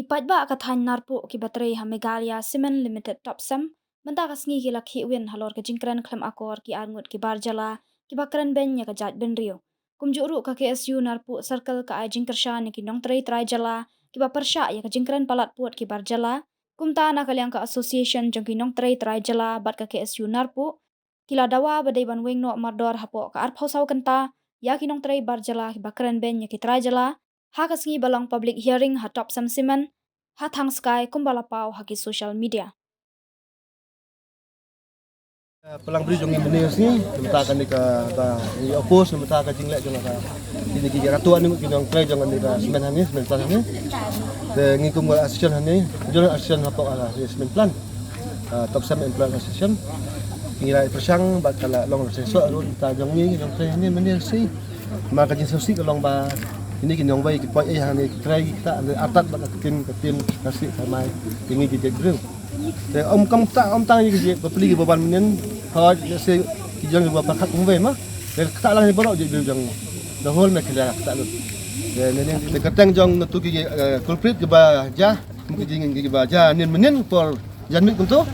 pajba kathan narpu ki baterai ha Meghalaya Cement Limited topsam benda kasngi ki lakhi win halor ke jingkran klam akor ki arngut ki barjala ki bakran ben nya ka jat ben rio kumjuru ka KSU narpu circle ka ai jingkersha ni ki nong trai jala ki ba persha ya ka jingkran palat puat ki barjala kumta na kalyang ka association jong ki nong trai jala bat ka KSU narpu kila dawa badai ban weng no mardor hapo ka ar phau kenta ya ki nong trai barjala ki bakran ben nya ki trai jala ha kasngi balong public hearing ha top sam siman ha thang sky kumbala pau ha ki social media Pelang beri jong Indonesia ni mentakan ka ni opos mentakan jinglek jong ka di ki ratuan ni kinong try jong ni ka semen hani semen plan hani de ngikum ka association hani jong association apa ala semen plan top sam plan association ngira persang bat kala long sesuat ron ta jong ni kinong try ni menir si maka jing sosi ka long ba ini kinong bai ki poi hani try kita atat bat ketin kasih sama ini ki jegru de om tang ni ki beli beban menen ha se ki jong ba pakat ngwe ma de kata lang ni borok je jong the whole me kala kata lu de nen de katang jong tu ki culprit ke ba ja mungkin jing ki ba ja nen menen por janmit kuntu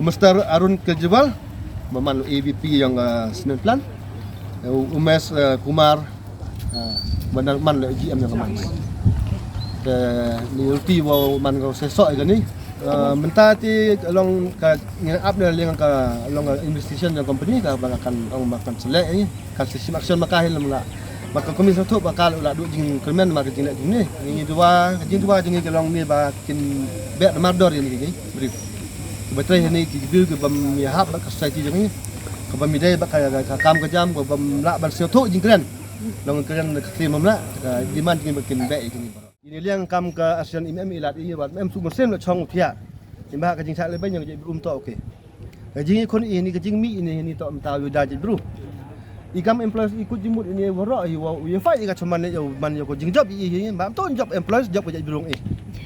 Mr. Arun Kejewal maman AVP yang semen plan Umes Kumar bandar man le GM yang man ni ulti wow man ko sesok gani mentati along ka up na lang ka along investigation ng company ka bakakan ang makan selek ni kan sistem action makahil la maka komisi tu bakal ulah duk jing krimen maka jing ni ini dua jing along ni ba kin bet mardor ni brief betul ni ki bil ke bam ya hab ka society jing ni ka bam midai ba ka kam ka jam ko bam la ban sel tu jing kren long kren ka klim la demand jing bakin bet jing ini liang kam ke ASEAN IMM ilat ini buat mem sumber sem chong pia imba ka jing sa le ban yang jadi to okey jing kon ini ka jing mi ini to mta wi da jadi bro ikam employees ikut jimut ini wara i wa fight ka cuman le man yo ko jing job i ba to job employees job ka jadi burung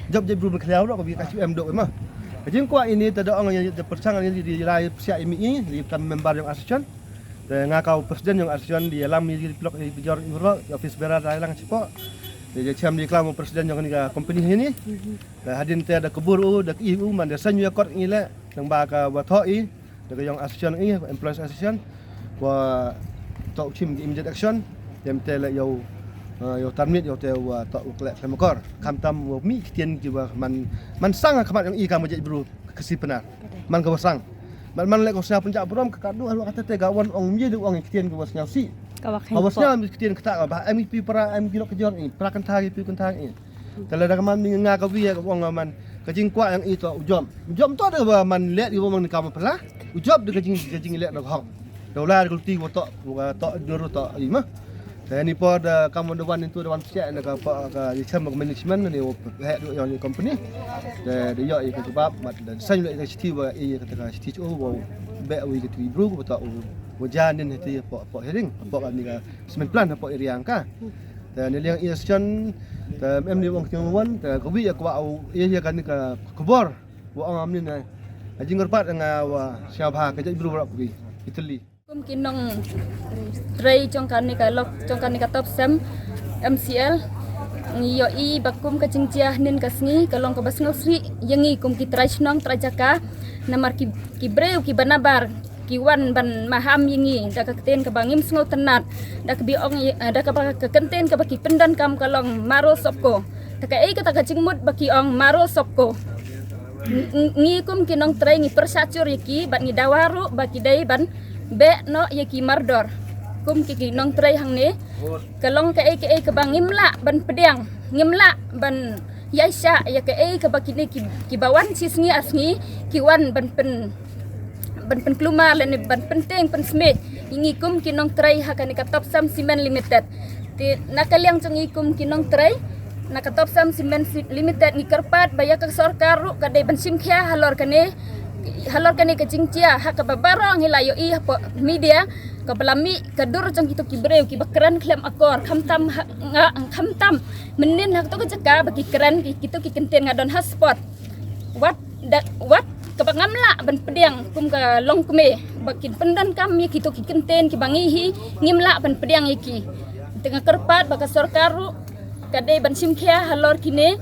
job jadi burung khlau ro ko bi ka em do ma jing kwa ini tada ang yang persangan ini di lai sia imi di kan member yang ASEAN dan ngakau presiden yang ASEAN di alam di blok di bijor ro office berar lang cipo dia cam di klamu presiden yang ni company ini hadin te ada kebur da EU man da sanyu kot ngile nang ba ka wa thoi da yang ASEAN ini employees ASEAN wa tok chim immediate action dem te la yo yo tamnit yo te wa tok ukle kemakor kam tam wa mi kitian ki wa man sang kamat yang i kam je bro kesi benar man ka wasang man le ko sia puncak brom ka kadu halu kata te gawan ong mi de ong kitian ki wasnya si awasnya mi kitian kata ba MP para MP lo kejor ni pra kan thagi pi kan thagi kalau dah man nga ka wi ka ong man ka jing kwa yang i to jom to de ba man le di wong ni kam pala ujob de ka jing le no hong dolar kulti wo to duru to ima ni po da kamu dewan itu dewan siap nak apa ka jam management ni head yang company de yo i ka sebab dan san le ka city wa i ka ta city wo be wi ka tu bro ko to wo janin hati po heading po ni ka semen plan po area ka dan ni yang iation em ni wong wan ko bi ko au ia kan ni ka kubor wo am ni na jingor pat nga wa siapa ka jadi bro ko Italy kinong tray jongkan ni ka top sam MCL ngiyo i bakum ka jingjiah nin kasngi kalong ka basngaw sri yangi kum ki tray snong tray jaka namar ki breu ki banabar ki wan ban maham yangi da ka keten ka bangim sngaw tenat da ka biong da ka ka kenten ka baki pendan kam kalong maro sopko ta ka ei ka ta ka jingmut baki ong maro sopko ngi kum kinong tray ngi persacur yaki bat ngi dawaru baki dai ban be no yaki mardor kum kiki nong tray hang ne kalong ka ei ka bang ngimla ban pedang ngimla ban yaisha ya ka ei ka bakini ki bawan sisngi asngi ki wan ban pen kluma le ne ban penting pen smith ingi kum ki nong tray ha ka ni ka top sam cement limited ti nakaliang chungi kum ki nong tray naka top sam cement limited ni kerpat baya ka sarkar ru ka dai ban simkhya halor kane ka jingcia ha ka babarong hilayo i media ka balami ka dur jang kitu ki breu ki bakran klem akor khamtam menin hak to ka jaka bagi keren ki kitu ki kenten ngadon hotspot wat ka bangamla ban pediang kum ka long kume bakin pendan kami kitu ki kenten ki bangihi ngimla ban pediang iki tengah kerpat baka sarkaru kade ban simkhia halor kine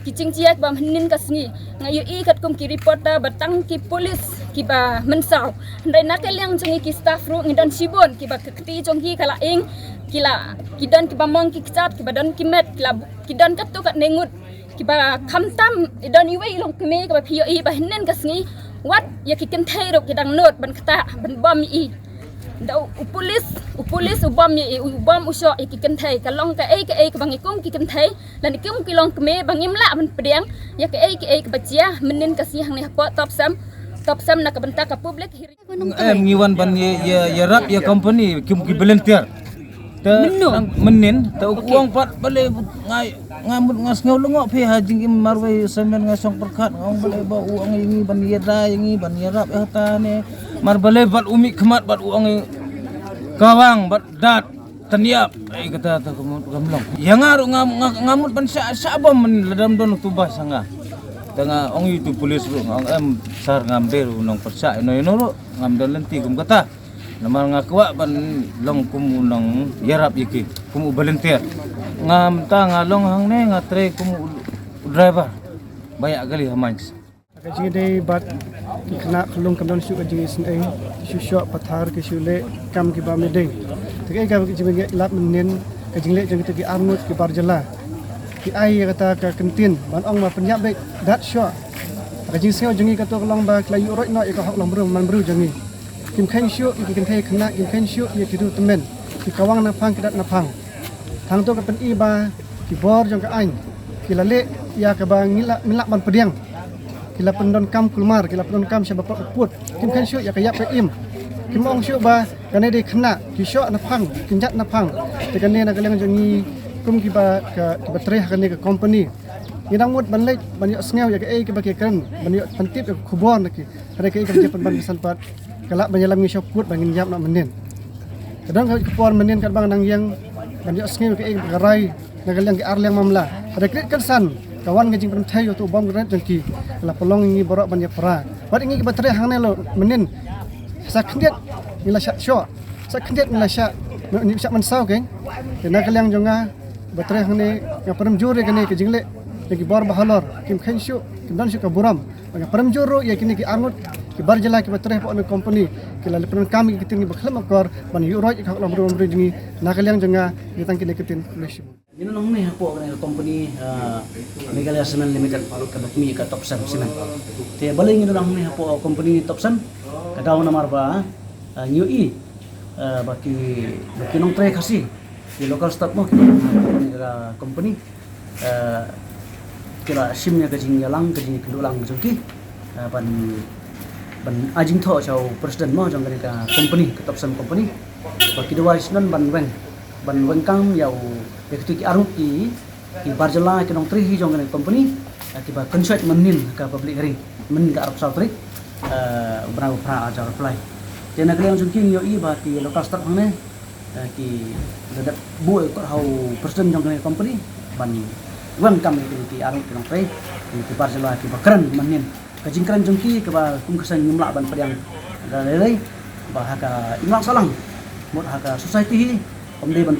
kicing ciak bam hinin kasngi ngayu I kat kum ki reporter batang ki polis ki ba mensau ndai nakel yang jongi ki staff ru ngidan sibon ki ba keti jongi kala ing kila kidan ki ba mong ki kat ki badan ki met kila kidan kat tu kat nengut ki ba khamtam idan iwe long keme ki ba phio I ba hinin kasngi wat ya ki kenthai ro ki dang not ban kata ban bom I da upulis ubam ye ubam usyo ki kenthai kalong ka bangikum ki kenthai lan ikum ki long keme bangimla ban pedang ya ka ke bachia menin kasih hang ni hapo top sam nak bentak ka public ngiwan ban ya rap ya company kim ki volunteer ta menin ta uang pat bale ngamut ngas ngolong phe hajing im marwai semen ngasong perkat ngong bale ba uang ini ban ya da ini ban ya rap ya ta ne mar bale bat umi khmat bat uang kawang bat dat taniap kata ta gamlong yang aru ngamut ban sabam men ledam don tubah sanga tanga ong itu polis ru ngam sar ngambil unong persa ino ro ngamdal lenti kum kata namal ngakwa ban long kum unong yarap yiki kum volunteer ngam ta ngalong hang ne ngatre kum driver banyak kali hamans Kajing day bat kena kelung kamdan syuk kajing iseng syuk pathar ke syule kam ki ba medeng tege ka kajing lap menin kajing le jeng ki armut ki barjala ki ai kata ka kentin ban ong ma penyap bek dat syuk kajing seo jengi kata kelong ba klayu roi no ka hok long bru man bru jengi kim khain syuk ki kenthai kena kim khain syuk ye ki du temen ki kawang na phang ki dat na phang thang to ka pen I ba ki bor jong ka ain ki lale ya ka ba ngila milak ban pediang kila pendon kam kulmar kila pendon kam syaba put kim kan syuk ya kayap pe im kim ong syuk ba kane de khna ki syuk na phang kinjat na phang te kane na kaleng jongi kum ki ba ka tre kane ka company ngidang mut ban lek ban yo sngew ya ke ba ke kan ban yo pantip ke khubon ki kare ke je ban ban pat kala ban yalam ngi syuk put ban nginjap na menen kadang ka por menen kat bang nang yang ban yo sngew ke garai na kaleng ki arleng mamla ada krit kan san kawan ngajing pen thai tu bom gret jengki la pelong ni borok ban ya pra wat ingi batre hang ne lo menin sa khndiat ni la sya sa khndiat ni la sya ni sya man sau ke kena kaliang jonga batre hang ne ya perem jure ke ne ke jingle ki bor bahalor kim khain syu kim dan syu ka buram ya perem juro ya kini ki angut ki barjala ki batre po ne company ki la pen kami ki tin ni bakhlam akor ban yu roi ka lo brum jingi na kaliang jonga ni tang ki ne kitin lesh Ini nong nih po kan company Meghalaya Cement Limited ka bakmi ka top sam cement. Te baling ini nong nih po company top sam ka daw na marba new I baki nong tre kasi di local staff mo ka company kila simnya ka jing yalang ka jing kendulang jengki ban ajing tho chau president mo jong ka company ka top sam company baki dua isnan ban wengkang yau yaktu ki arut ki barjala ki nong tri hi jong company ki ba consult menin ka public ring men ka arab sautri brau pra ajar apply tena kalian jungking yo I ba ki local staff hane ki dadat boy ko how person jong company ban wengkang ki arut ki nong tri ki barjala ki ba keren menin ka jingkran jungki ka ba kum kesan nyumla ban pediang da lelai ba ka imlang salang mot ha ka society hi om de ban